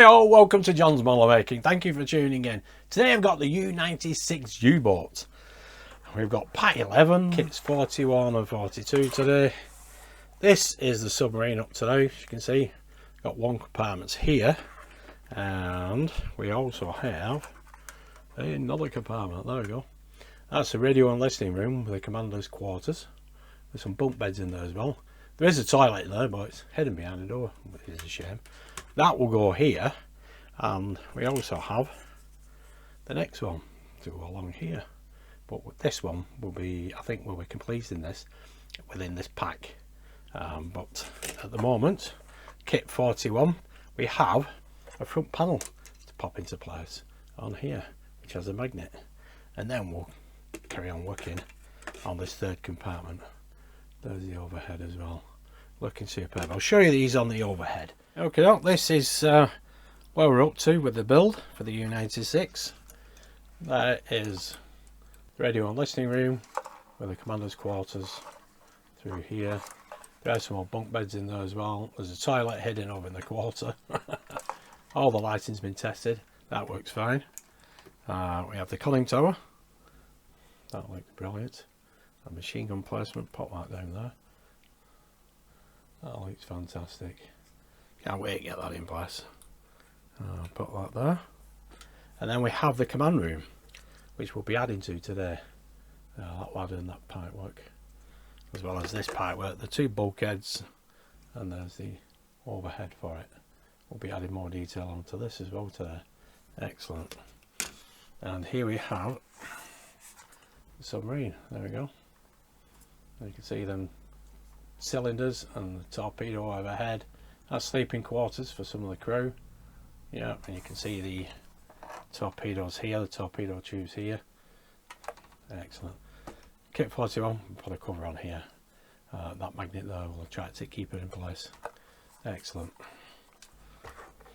Hi all, welcome to John's Model Making. Thank you for tuning in. Today I've got the U96 U boat. We've got Part 11, kits 41 and 42 today. This is the submarine up today, as you can see. Got one compartment here, and we also have another compartment. There we go. That's the radio and listening room with the commander's quarters. There's some bunk beds in there as well. There is a toilet in there, but it's hidden behind the door, which is a shame. That will go here, and we also have the next one to go along here. But this one will be, I think we'll be completing this within this pack. But at the moment, kit 41, we have a front panel to pop into place on here, which has a magnet. And then we'll carry on working on this third compartment. There's the overhead as well. Looking superb. I'll show you these on the overhead. Okay, this is where we're up to with the build for the U96. There is the radio and listening room with the commander's quarters through here. There are some more bunk beds in there as well. There's a toilet hidden over in the quarter. All the lighting's been tested. That works fine. We have the conning tower. That looks brilliant. A machine gun placement. Pop that down there. That looks fantastic. Can't wait to get that in place. Put that there. And then we have the command room, which we'll be adding to today. That ladder and that pipe work, as well as this pipe work. The two bulkheads, and there's the overhead for it. We'll be adding more detail onto this as well today. Excellent. And here we have the submarine. There we go. And you can see them cylinders and the torpedo overhead. That's sleeping quarters for some of the crew. Yeah, and you can see the torpedoes here, the torpedo tubes here. Excellent. Kit 41, we'll put a cover on here. That magnet there will try to keep it in place. Excellent.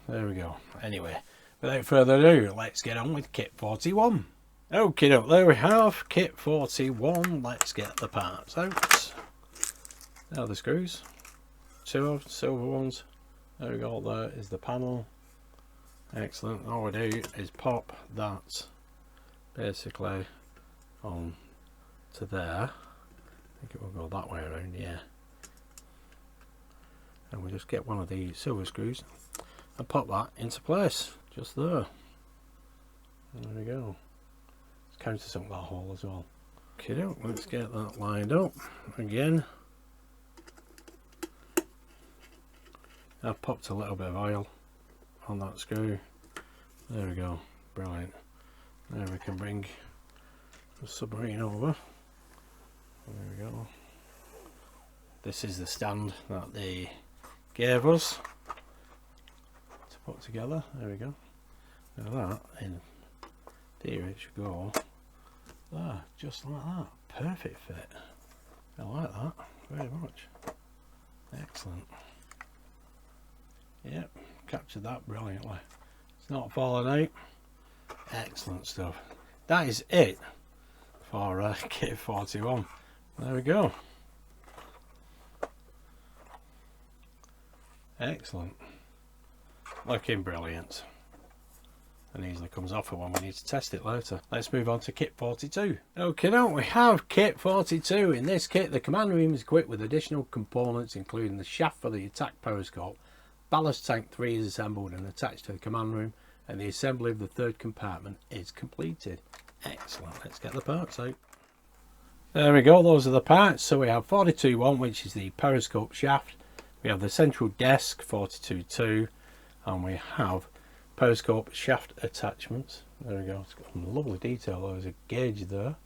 There we go. Anyway, without further ado, let's get on with kit 41. Okay, there we have kit 41. Let's get the parts out. There are the screws. Two of silver ones. There we go. There is the panel. Excellent. All we do is pop that basically on to there. I think it will go that way around, yeah. And we just get one of the silver screws and pop that into place, just there. There we go. Let's countersunk that hole as well. Okay, let's get that lined up again. I've popped a little bit of oil on that screw. There we go. Brilliant. Now we can bring the submarine over. There we go. This is the stand that they gave us to put together. There we go. Now that, in theory, it should go there, just like that. Perfect fit. I like that very much. Excellent. Yep, captured that brilliantly. It's not falling out. Excellent stuff. That is it for kit 41. There we go. Excellent. Looking brilliant. And easily comes off for when we need to test it later. Let's move on to kit 42. Okay, now we have kit 42. In this kit, the command room is equipped with additional components, including the shaft for the attack periscope. Ballast tank 3 is assembled and attached to the command room, and the assembly of the third compartment is completed. Excellent. Let's get the parts out. There we go. Those are the parts. So we have 42.1, which is the periscope shaft. We have the central desk 42.2, and we have periscope shaft attachments. There we go. It's got some lovely detail. There's a gauge there.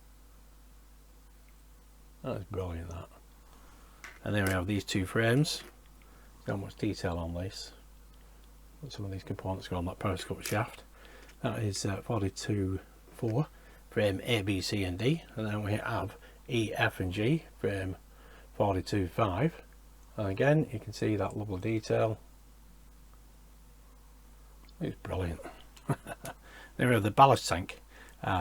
That is brilliant, that. And then we have these two frames. Not much detail on this, but some of these components go on that periscope shaft. That is 42.4 frame A, B, C and D, and then we have E, F and G frame 42.5, and again you can see that lovely detail. It's brilliant. Then we have the ballast tank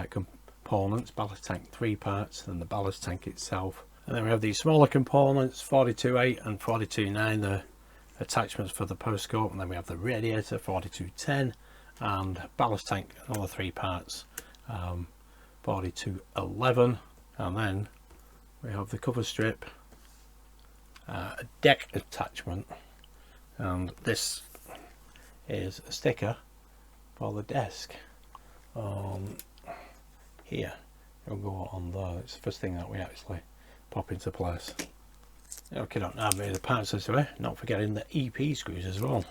components, ballast tank 3 parts and the ballast tank itself, and then we have these smaller components 42.8 and 42.9. They're attachments for the periscope, and then we have the radiator 4210 and ballast tank, another 3 parts, 4211, and then we have the cover strip, a deck attachment, and this is a sticker for the desk on here. It'll go on there. It's the first thing that we actually pop into place. Okay, don't have any of the parts this way, not forgetting the EP screws as well.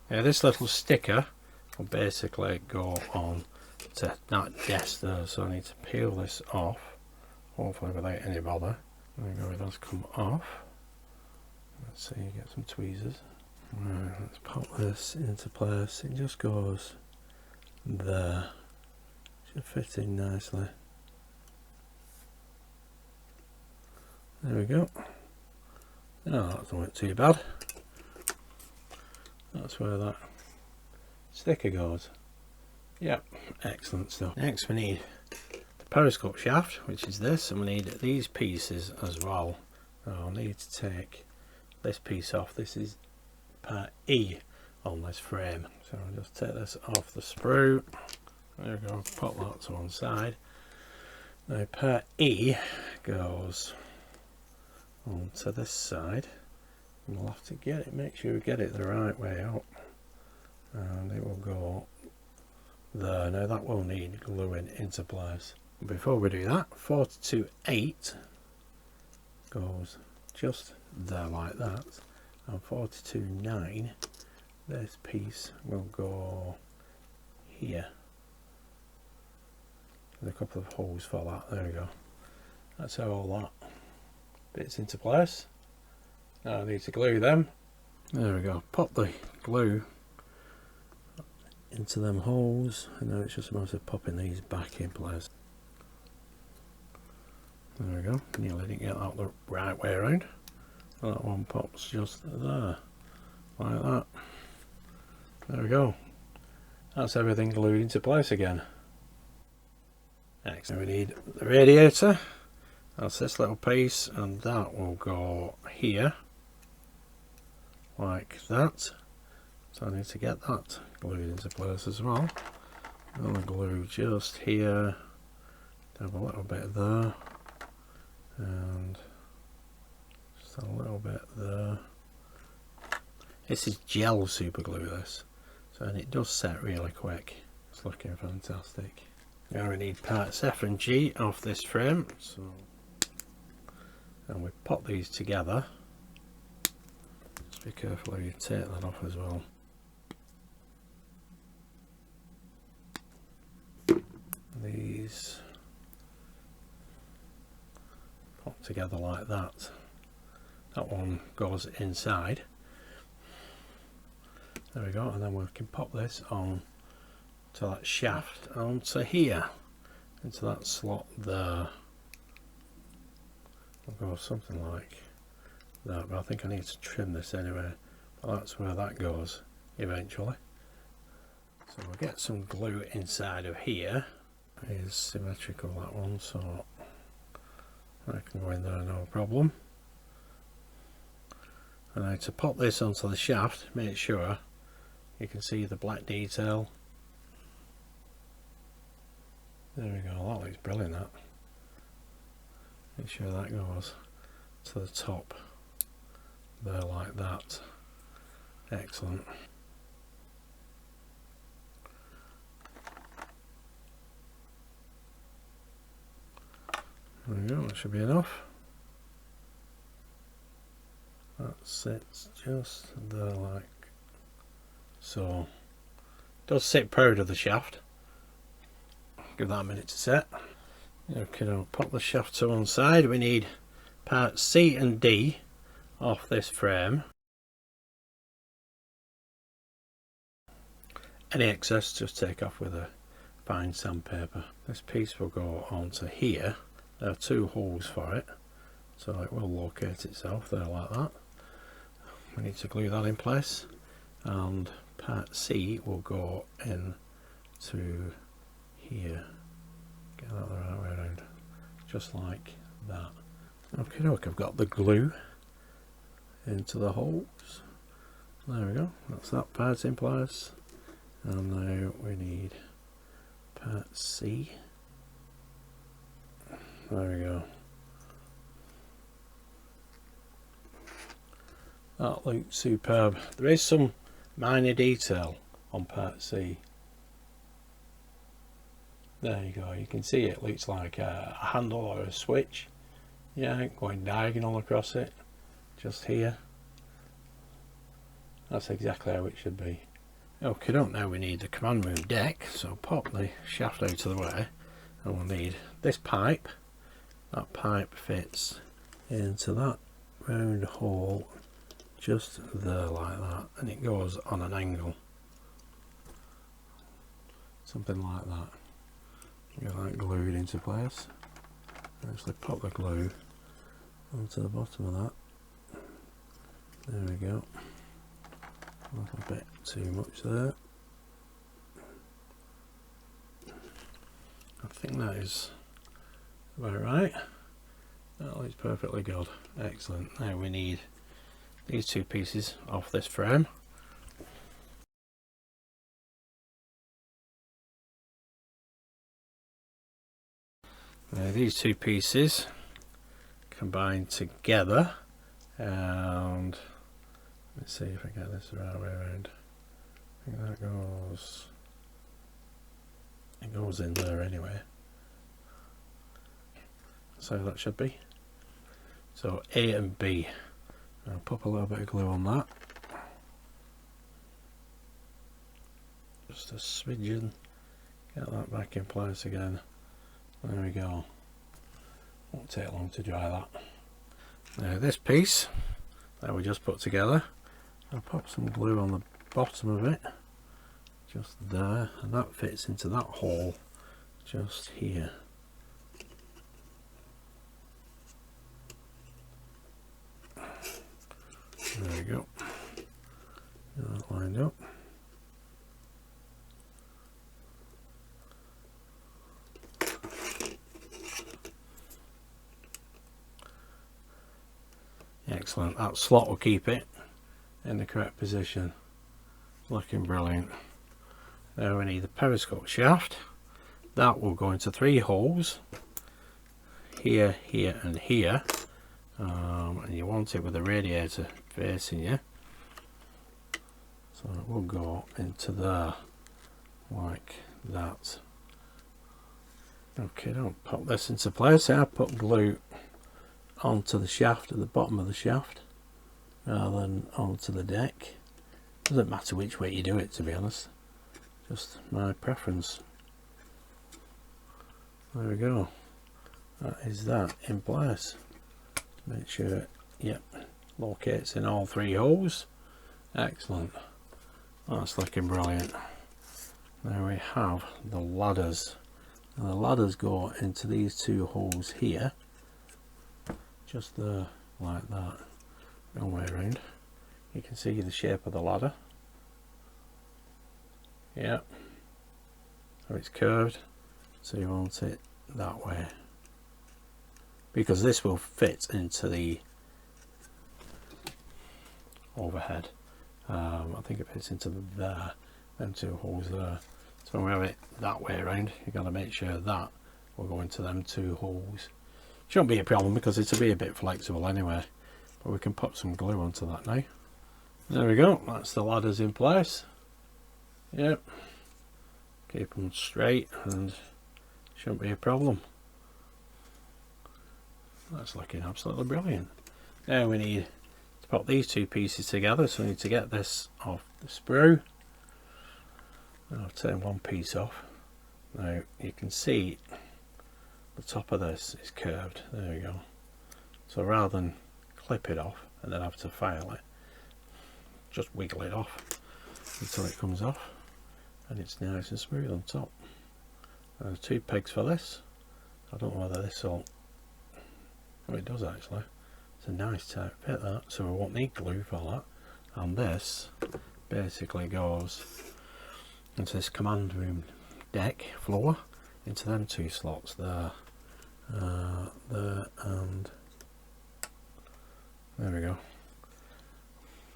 Now this little sticker will basically go on to that desk there, so I need to peel this off, hopefully without any bother. There we go, it does come off. Let's see, get some tweezers. Right, let's pop this into place. It just goes there. Should fit in nicely. There we go. No, that doesn't look too bad. That's where that sticker goes. Yep, excellent stuff. Next we need the periscope shaft, which is this, and we need these pieces as well. Now I'll need to take this piece off. This is part E on this frame. So I'll just take this off the sprue. There we go, pop that to one side. Now part E goes onto this side. We'll have to get it, make sure we get it the right way up, and it will go there. Now that will need gluing into place. Before we do that, 42.8 goes just there like that, and 42.9, this piece will go here. There's a couple of holes for that. There we go. That's how all that bits into place. Now I need to glue them. There we go. Pop the glue into them holes, and now it's just a matter of popping these back in place. There we go. Nearly didn't get that the right way around. That one pops just there, like that. There we go. That's everything glued into place again. Next, we need the radiator. That's this little piece, and that will go here, like that. So I need to get that glued into place as well. And the glue just here, have a little bit there, and just a little bit there. This is gel super glue, this, so, and it does set really quick. It's looking fantastic. Now we need parts F and G off this frame, so, and we pop these together. Just be careful how you take that off as well. These pop together like that. That one goes inside. There we go, and then we can pop this on to that shaft onto here, into that slot there. I'll go something like that, but I think I need to trim this anyway. But that's where that goes eventually. So we'll get some glue inside of here. It is symmetrical, that one, so I can go in there no problem. And now to pop this onto the shaft, make sure you can see the black detail. There we go, that looks brilliant, that. Make sure that goes to the top there like that. Excellent. There we go, that should be enough. That sits just there like so. It does sit proud of the shaft. Give that a minute to set. Okay, I'll pop the shaft to one side. We need parts C and D off this frame. Any excess just take off with a fine sandpaper. This piece will go onto here. There are 2 holes for it, so it will locate itself there like that. We need to glue that in place, and part C will go in to here. Get that the right way around, just like that. Okay, look, I've got the glue into the holes, There we go, that's that part in place. And now we need part C. There we go. That looks superb. There is some minor detail on part C. There you go, you can see it looks like a handle or a switch. Yeah, going diagonal across it, just here. That's exactly how it should be. Okay, now we need the command room deck, so pop the shaft out of the way, and we'll need this pipe. That pipe fits into that round hole just there like that, and it goes on an angle, something like that. Get that glued into place. Actually pop the glue onto the bottom of that. There we go. A little bit too much there. I think that is about right. That looks perfectly good. Excellent. Now we need these two pieces off this frame. Now these two pieces combine together, and let's see if I get this the right way around. I think that goes, it goes in there anyway. So that should be. So A and B. I'll pop a little bit of glue on that. Just a smidgen. Get that back in place again. There we go. Won't take long to dry that. Now this piece that we just put together, I'll pop some glue on the bottom of it, just there, and that fits into that hole just here. There we go. Get that lined up. Excellent, that slot will keep it in the correct position. Looking brilliant. Now we need the periscope shaft. That will go into 3 holes. Here, here and here. And you want it with the radiator facing you. So it will go into there, like that. Okay, don't pop this into place. I put glue onto the shaft at the bottom of the shaft rather than onto the deck. Doesn't matter which way you do it, to be honest, just my preference. There we go, that is that in place. Make sure it, yep, locates in all 3 holes. Excellent, that's looking brilliant. Now we have the ladders, and the ladders go into these 2 holes here, just there, like that, wrong way around. You can see the shape of the ladder. Yeah, so it's curved, so you want it that way, because this will fit into the overhead. I think it fits into there, them 2 holes there. So when we have it that way around, you've got to make sure that will go into them 2 holes. Shouldn't be a problem because it'll be a bit flexible anyway, but we can put some glue onto that now. There we go, that's the ladders in place. Yep, keep them straight and shouldn't be a problem. That's looking absolutely brilliant. Now we need to put these 2 pieces together, so we need to get this off the sprue. I'll turn one piece off. Now you can see the top of this is curved. There we go. So rather than clip it off and then have to file it, just wiggle it off until it comes off and it's nice and smooth on top. There's 2 pegs for this. I don't know whether this will, oh, it does actually. It's a nice tight fit, that, so we won't need glue for that. And this basically goes into this command room deck floor, into them 2 slots there, there, and there we go.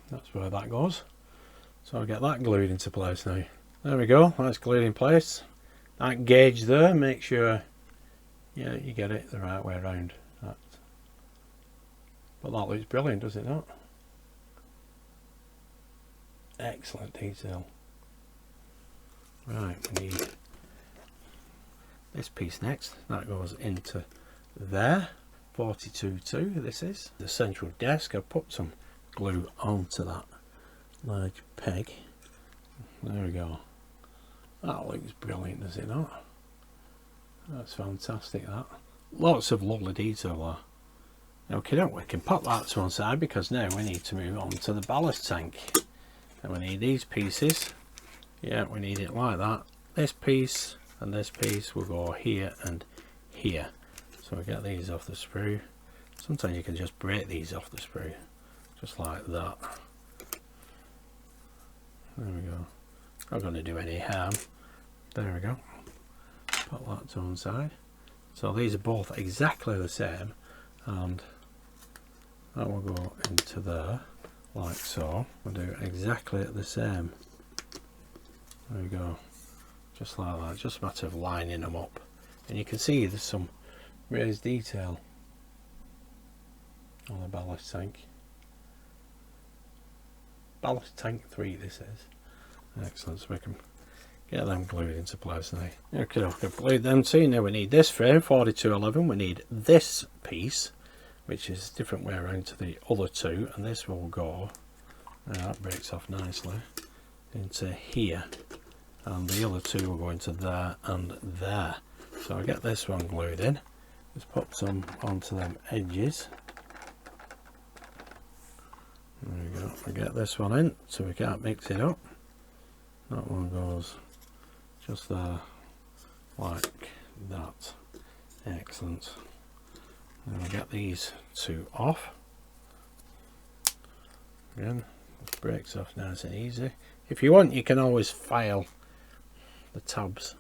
That's where that goes. So I'll get that glued into place now. There we go, that's glued in place. That gauge there, make sure you get it the right way around. But that looks brilliant, does it not? Excellent detail. Right, we need this piece next. That goes into there. 42.2 this is. The central desk, I've put some glue onto that large peg. There we go. That looks brilliant, does it not? That's fantastic, that. Lots of lovely detail there. Okay, we can pop that to one side because now we need to move on to the ballast tank. And we need these pieces. Yeah, we need it like that. This piece and this piece will go here and here. So we get these off the sprue. Sometimes you can just break these off the sprue, just like that. There we go. Not going to do any harm. There we go. Put that to one side. So these are both exactly the same, and that will go into there like so. We'll do exactly the same. There we go. Just like that. Just a matter of lining them up, and you can see there's some raised detail on the ballast tank. Ballast tank 3 this is. Excellent, so we can get them glued into place now. Okay, I've glued them too. Now we need this frame, 4211. We need this piece, which is a different way around to the other two, and this will go, that breaks off nicely, into here, and the other two will go into there and there. So I get this one glued in. Just pop some onto them edges. There we go. We get this one in so we can't mix it up. That one goes just there like that. Excellent. Then we get these two off. Again, it breaks off nice and easy. If you want, you can always file the tabs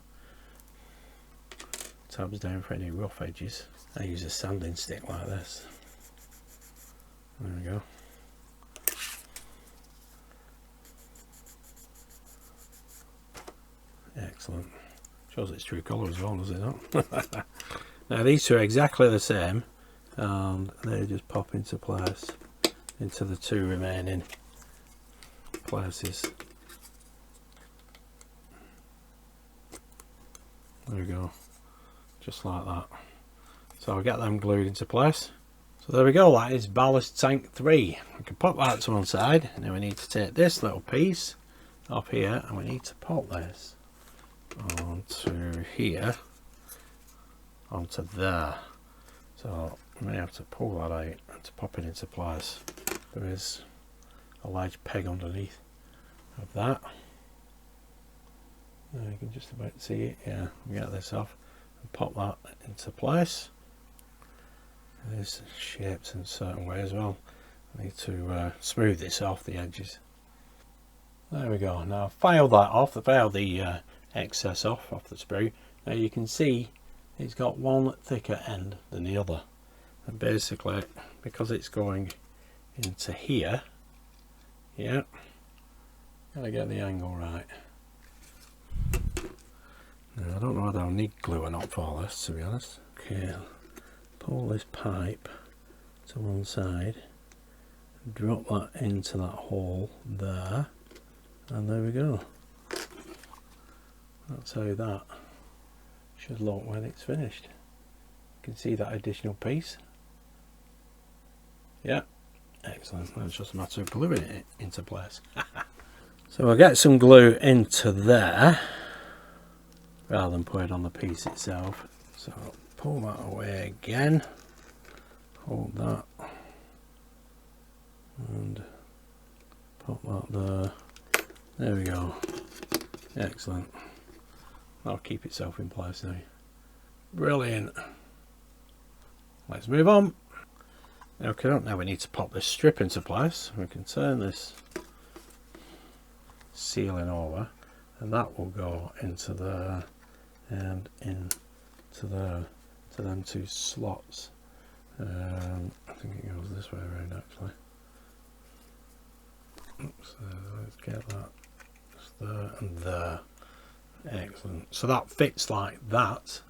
down for any rough edges. I use a sanding stick like this. There we go. Excellent. Shows its true colour as well, does it not? Now these two are exactly the same, and they just pop into place into the two remaining places. There we go. Just like that. So I'll get them glued into place. So there we go, that is ballast tank 3. We can pop that to one side, and then we need to take this little piece off here, and we need to pop this onto here, onto there. So we may have to pull that out and to pop it into place. There is a large peg underneath of that. Now you can just about see it. Yeah, we get this off and pop that into place. It is shaped in a certain way as well. I need to smooth this off the edges. There we go. Now I've filed that off. I've filed the excess off the sprue. Now you can see it's got one thicker end than the other, and basically because it's going into here, yeah, gotta get the angle right. Now I don't know whether I'll need glue or not for this, to be honest. Okay, pull this pipe to one side, drop that into that hole there, and there we go. That's how that should look when it's finished. You can see that additional piece. Yeah, excellent. It's just a matter of gluing it into place. So we'll get some glue into there rather than put it on the piece itself. So pull that away again, hold that, and put that there. There we go. Excellent. That'll keep itself in place now. Brilliant. Let's move on. Okay, now we need to pop this strip into place. We can turn this ceiling over, and that will go into there and into there, to them two slots. I think it goes this way around actually. So let's get that there and there. Excellent. So that fits like that.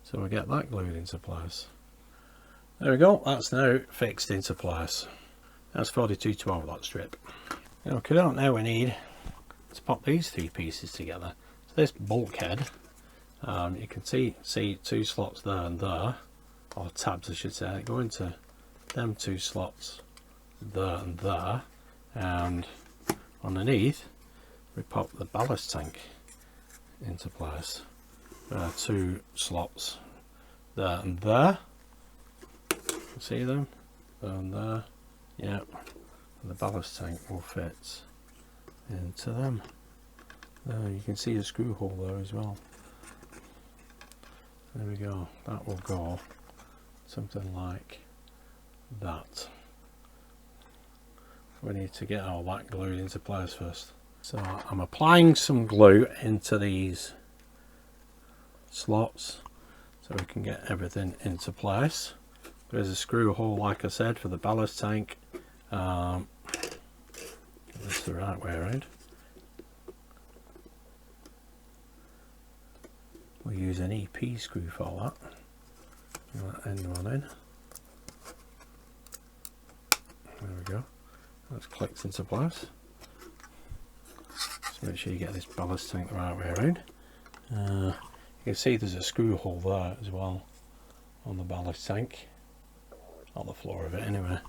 So we get that glued into place. There we go. That's now fixed into place. That's 4212, that strip. Okay, now we need to pop these three pieces together. So this bulkhead, you can see two slots there and there, or tabs I should say, go into them two slots there and there, and underneath we pop the ballast tank into place. There are two slots there and there. See them? There and there. Yep. And the ballast tank will fit into them. There, you can see a screw hole there as well. There we go. That will go something like that. We need to get all that glued into place first. So I'm applying some glue into these slots so we can get everything into place. There's a screw hole, like I said, for the ballast tank. Get this the right way around. We'll use an EP screw for that. That end one in. There we go. That's clicked into place. Just make sure you get this ballast tank the right way around. You can see there's a screw hole there as well on the ballast tank, on the floor of it anyway.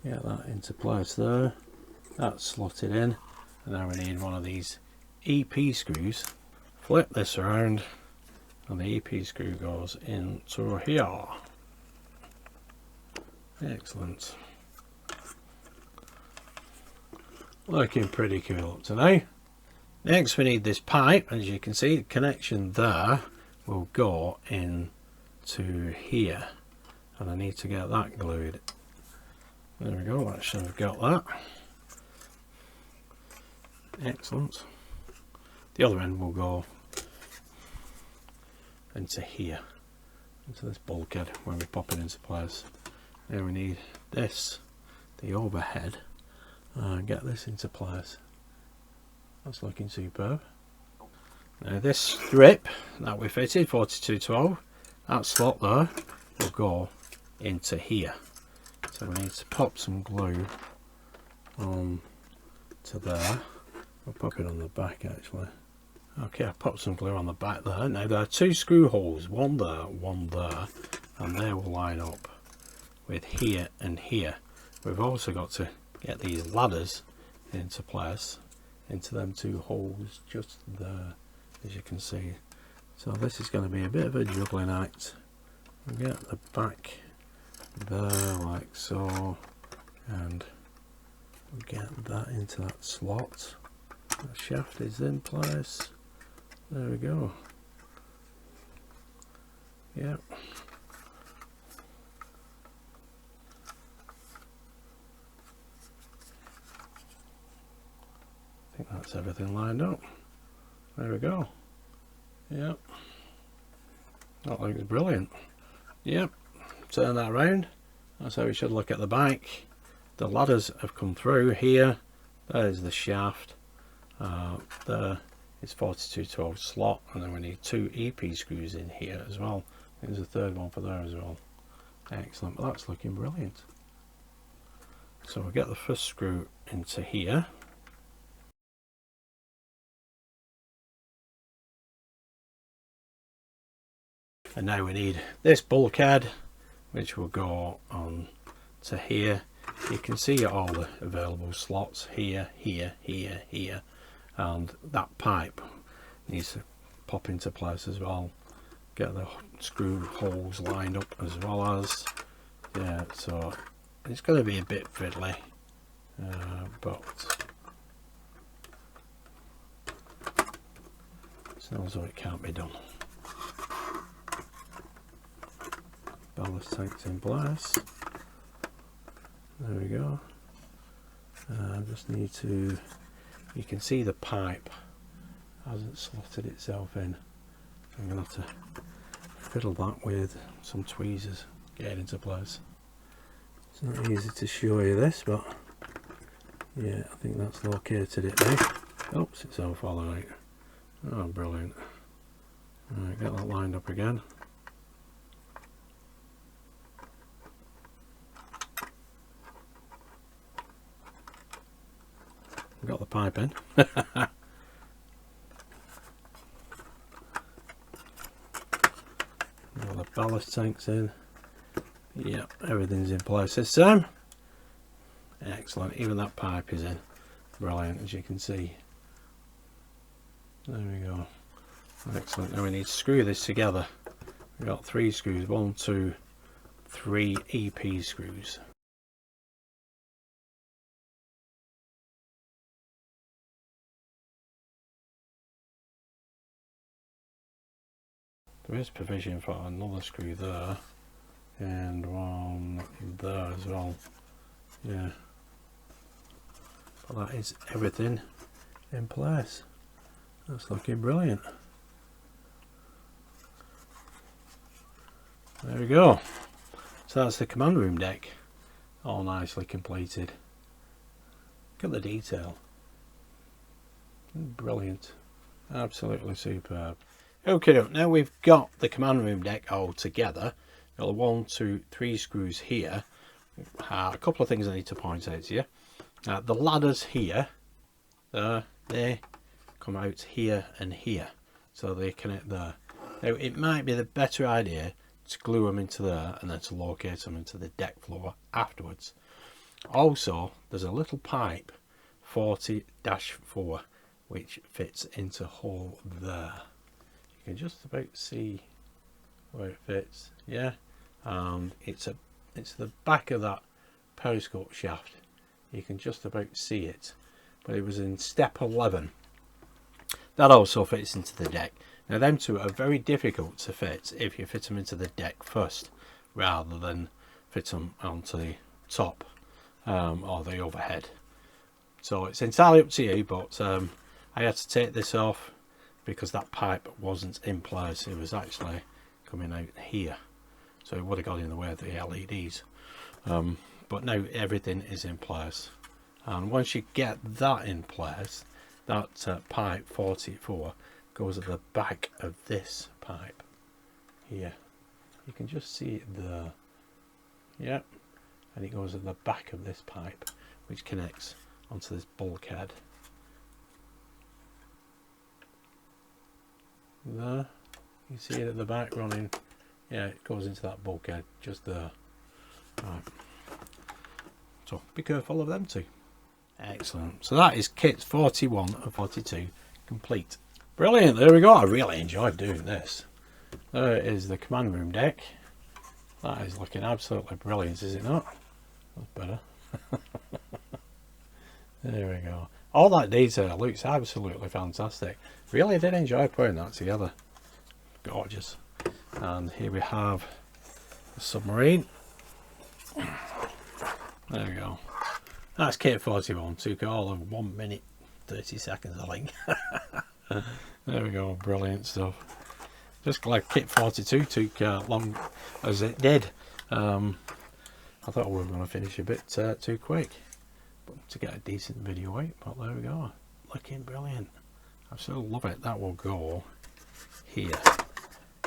Get that into place there. That's slotted in, and now we need one of these EP screws. Flip this around and the EP screw goes into here. Excellent. Looking pretty cool up to now. Next we need this pipe. As you can see, the connection there will go into here, and I need to get that glued. There we go, I should have got that. Excellent. The other end will go into here, into this bulkhead when we pop it into place. Now we need this, the overhead, get this into place. That's looking superb. Now this strip that we fitted, 4212, that slot there will go into here. So we need to pop some glue on to there. I'll pop it on the back actually. Okay, I popped some glue on the back there. Now there are two screw holes, one there, and they will line up with here and here. We've also got to get these ladders into place, into them two holes just there, as you can see. So this is going to be a bit of a juggling act. We'll get the back there like so, and we'll get that into that slot. The shaft is in place. There we go. Yep. I think that's everything lined up. There we go. Yep. That looks brilliant. Yep. Turn that around. That's how we should look at the back. The ladders have come through here. There's the shaft. There is 4212 slot, and then we need two EP screws in here as well. There's a third one for there as well. Excellent. But that's looking brilliant. So we'll get the first screw into here. And now we need this bulkhead, which will go on to here. You can see all the available slots here, here, here, here, and that pipe needs to pop into place as well. Get the screw holes lined up as well as, yeah, so it's going to be a bit fiddly, but it's not as though it can't be done. Ballast tank's in place. There we go. I just need to, you can see the pipe hasn't slotted itself in. I'm going to have to fiddle that with some tweezers, get it into place. It's not easy to show you this, but Yeah, I think that's located it now. Oops, it's all falling out. Oh, brilliant. Alright, get that lined up again. Got the pipe in. Got the ballast tanks in. Yep, everything's in place this time. Excellent, even that pipe is in. Brilliant, as you can see. There we go. Excellent. Now we need to screw this together. We've got 3 screws, 1, 2, 3 EP screws. There is provision for another screw there and one there as well. Yeah, but that is everything in place. That's looking brilliant. There we go. So that's the command room deck, all nicely completed. Look at the detail. Brilliant. Absolutely superb. Okay, now we've got the command room deck all together. Got the 1, 2, 3 screws here. A couple of things I need to point out to you. The ladders here, they come out here and here, so they connect there. Now it might be the better idea to glue them into there and then to locate them into the deck floor afterwards. Also, there's a little pipe 40-4 which fits into hole there. You can just about see where it fits. Yeah, it's the back of that periscope shaft. You can just about see it, but it was in step 11. That also fits into the deck. Now them two are very difficult to fit if you fit them into the deck first rather than fit them onto the top or the overhead. So it's entirely up to you, but I had to take this off because that pipe wasn't in place. It was actually coming out here, so it would have got in the way of the LEDs. But now everything is in place, and once you get that in place, that pipe 44 goes at the back of this pipe here. You can just see it there. Yep, and it goes at the back of this pipe which connects onto this bulkhead there. You see it at the back running. Yeah, it goes into that bulkhead just there. Right, so be careful of them two. Excellent. So that is kits 41 and 42 complete. Brilliant. There we go. I really enjoyed doing this. There is the command room deck. That is looking absolutely brilliant, is it not? That's better. There we go. All that detail looks absolutely fantastic. Really did enjoy putting that together. Gorgeous. And here we have the submarine. There we go. That's kit 41. Took all of 1 minute 30 seconds, I think. There we go. Brilliant stuff. Just glad kit 42 took long as it did. I thought we were going to finish a bit too quick, but to get a decent video out. But there we go. Looking brilliant. I still love it. That will go here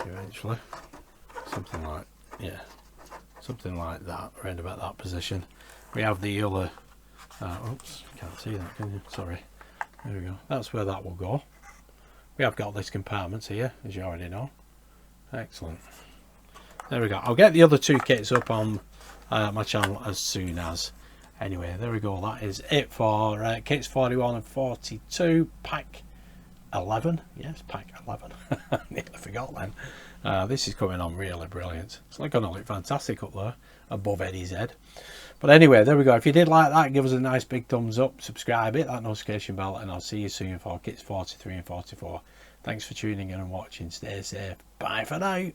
eventually. Something like, yeah, something like that. Around about that position. We have the other. Oops, can't see that, can you? Sorry. There we go. That's where that will go. We have got this compartment here, as you already know. Excellent. There we go. I'll get the other two kits up on my channel as soon as. Anyway, there we go. That is it for kits 41 and 42, pack 11. Yes, pack 11. Nearly forgot then. This is coming on really brilliant. It's going to look fantastic up there above Eddie's head. But anyway, there we go. If you did like that, give us a nice big thumbs up, subscribe, hit that notification bell, and I'll see you soon for kits 43 and 44. Thanks for tuning in and watching. Stay safe. Bye for now.